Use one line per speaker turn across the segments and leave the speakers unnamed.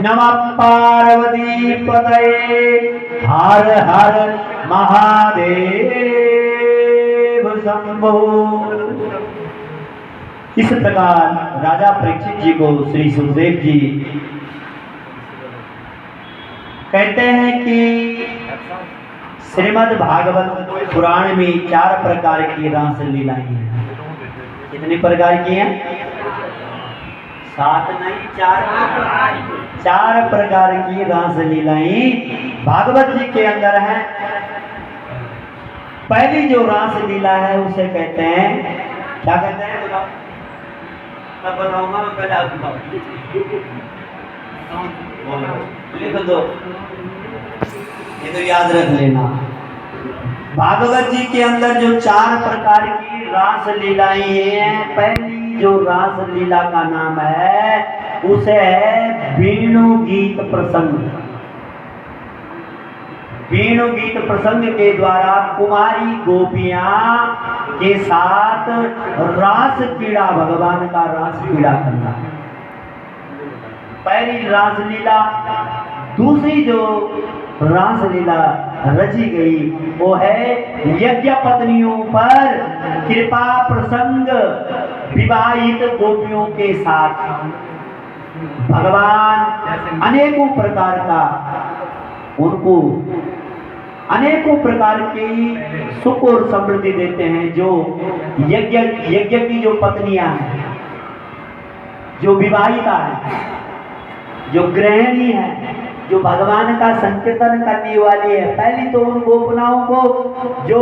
नमः पार्वती पतये हर हर महादेव शंभो। इस प्रकार राजा परीक्षित जी को श्री सुखदेव जी कहते हैं कि श्रीमद् भागवत पुराण में 4 प्रकार की रास लीलाएं हैं। कितनी प्रकार की हैं? 7 नहीं 4 प्रकार की रास लीलाएं भागवत जी के अंदर है। पहली जो रास लीला है उसे कहते हैं, क्या कहते हैं? बताओ। मैं बताऊंगा, मैं पहले आप बताओ। लिख दो, ये तो याद रख लेना। भागवत जी के अंदर जो 4 प्रकार की रास लीलाएं हैं, पहली जो रास लीला का नाम है उसे है वेणु गीत प्रसंग। वेणु गीत प्रसंग के द्वारा कुमारी गोपियां के साथ रास क्रीड़ा, भगवान का रास क्रीड़ा करना, पहली रास लीला। दूसरी जो रास लीला रची गई वो है यज्ञ पत्नियों पर कृपा प्रसंग, विवाहित गोपियों के साथ भगवान अनेकों प्रकार का उनको अनेकों प्रकार की सुख और समृद्धि देते हैं। जो यज्ञ की जो पत्नियां हैं, जो विवाहिता है, जो गृहिणी है, जो भगवान का संकीर्तन करने वाली है, पहली तो उन गोपनाओं को जो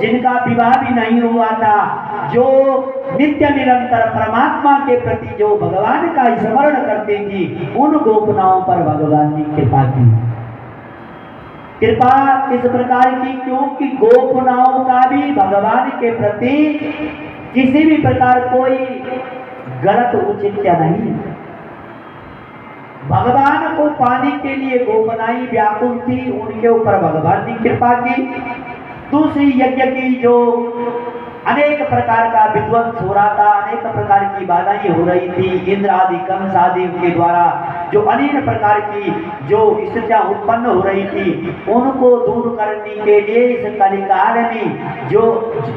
जिनका विवाह भी नहीं हुआ था, जो नित्य निरंतर परमात्मा के प्रति जो भगवान का स्मरण करती थी, उन गोपनाओं पर भगवान ने कृपा की। कृपा इस प्रकार की क्योंकि गोपनाओं का भी भगवान के प्रति किसी भी प्रकार कोई गलत औचित्य नहीं। भगवान को पाने के लिए गोपनाई व्याकुल थी, उनके ऊपर भगवान ने कृपा की। दूसरी यज्ञ की जो अनेक प्रकार का विध्वंस हो रहा था, अनेक प्रकार की बाधाएं हो रही थी, इंद्र आदि कंस आदि के द्वारा जो अनेक प्रकार की जो स्थितियां उत्पन्न हो रही थी, उनको दूर करने के लिए इस कलिकाल में जो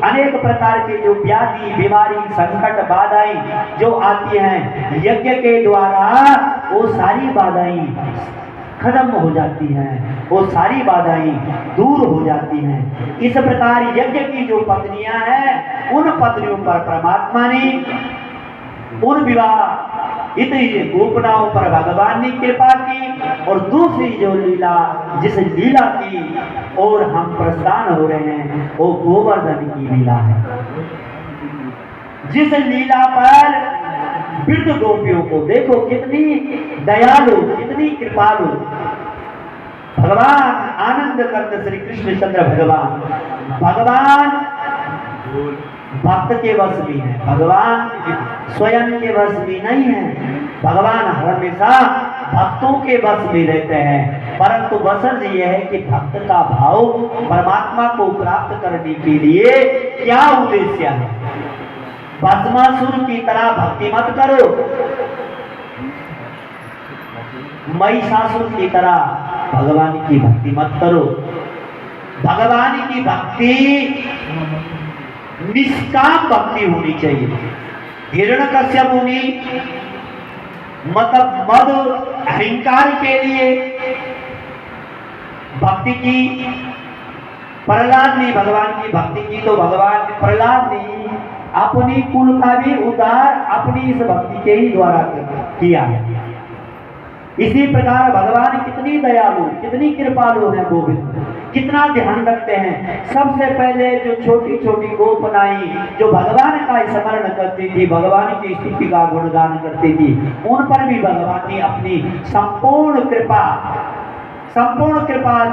अनेक प्रकार के जो व्याधि, बीमारी, संकट, बाधाएं जो आती हैं, यज्ञ के द्वारा वो सारी बाधाएं खत्म हो जाती हैं, वो सारी बाधाएं दूर हो जाती हैं। इस प्रकार यज्ञ की जो पत्नियां हैं, उन पत्नियों पर परमात्मा ने उन विवाह इतनी गोपनाओं पर भगवान ने कृपा की। और दूसरी जो लीला, जिस लीला की और हम प्रस्थान हो रहे हैं, वो गोवर्धन की लीला है। जिस लीला पर वृद्ध गोपियों को देखो कितनी दयालु, कितनी कृपालु भगवान आनंद कंद श्री कृष्णचंद्र भगवान, भगवान भक्त के वश भी है, भगवान स्वयं के वश भी नहीं है। भगवान हमेशा भक्तों के वश में रहते हैं, परंतु वसर्ज यह है कि भक्त का भाव परमात्मा को प्राप्त करने के लिए क्या उद्देश्य है। भस्मासुर की तरह भक्ति मत करो, महिषासुर की तरह भगवान की भक्ति मत करो। भगवान की भक्ति निष्काम भक्ति होनी चाहिए। हिरण्यकश्यप मुनि मतलब मद अहंकार के लिए भक्ति की, प्रहलाद ने भगवान की भक्ति की, तो भगवान प्रहलाद ने अपनी कुल का भी उद्धार अपनी इस भक्ति के ही द्वारा किया है। इसी प्रकार भगवान कितनी दयालु, कितनी कृपालु है गोविंद, कितना ध्यान रखते हैं। सबसे पहले जो छोटी छोटी गोपनाई जो भगवान का स्मरण करती थी, भगवान की स्तुति का गुणगान करती थी, उन पर भी भगवान ने अपनी संपूर्ण कृपा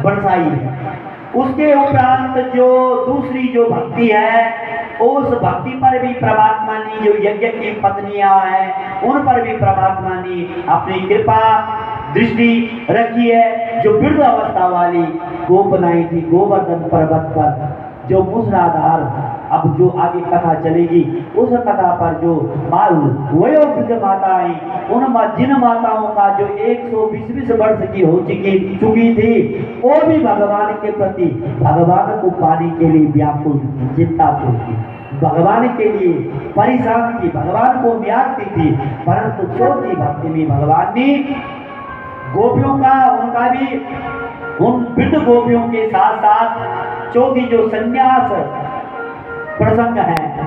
बरसाई है। उसके उपरांत जो दूसरी जो भक्ति है, उस भक्ति पर भी परमात्मा ने, जो यज्ञ की पत्नियां हैं, उन पर भी परमात्मा ने अपनी कृपा दृष्टि रखी है। जो वृद्ध अवस्था वाली गोपनाई थी गोवर्धन पर्वत पर, जो मूसलाधार, अब जो आगे कथा चलेगी उस कथा पर जो वयोवृद्ध माताएं, जिन माताओं का जो 120 वर्ष की हो चुकी थी, वो भी भगवान के प्रति, भगवान को पाने के लिए व्याकुल थी, चिंतातुर थी, भगवान के लिए परेशान थी, भगवान को त्यागती थी। परंतु चौथी भक्ति में भगवान ने गोपियों का, उनका भी, उन वृद्ध गोपियों के साथ साथ चौथी जो संन्यास प्रसंग है,